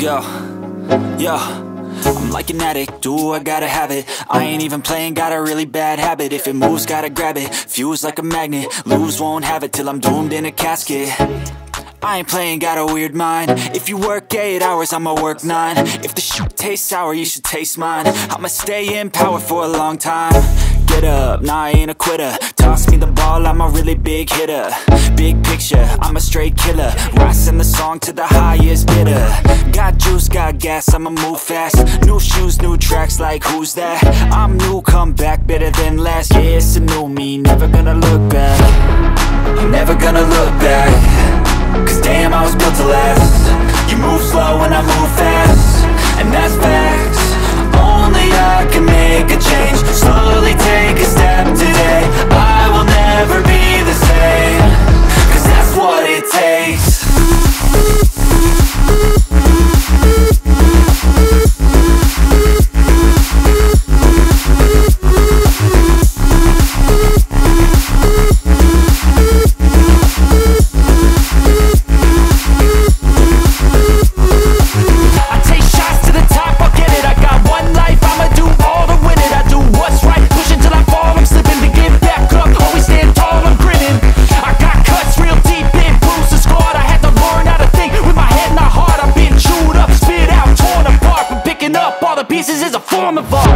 Yo, yo, I'm like an addict, do I gotta have it. I ain't even playing, got a really bad habit. If it moves, gotta grab it, fuse like a magnet. Lose, won't have it till I'm doomed in a casket. I ain't playing, got a weird mind. If you work 8 hours, I'ma work 9. If the shit tastes sour, you should taste mine. I'ma stay in power for a long time. Get up, nah, I ain't a quitter. Toss me the ball, I'm a really big hitter. Big picture, I'm a straight killer. Rising the song to the highest bidder. Got juice, got gas, I'ma move fast. New shoes, new tracks, like who's that? I'm new, come back, better than last. Yeah, it's a new me, never gonna look back. I'm never gonna look back. Cause damn, I was built to last. You move slow and I move fast, and that's facts. Only I can make a change. Slowly take a step today. I will never be the same. Cause that's what it takes. Pieces is a form of art.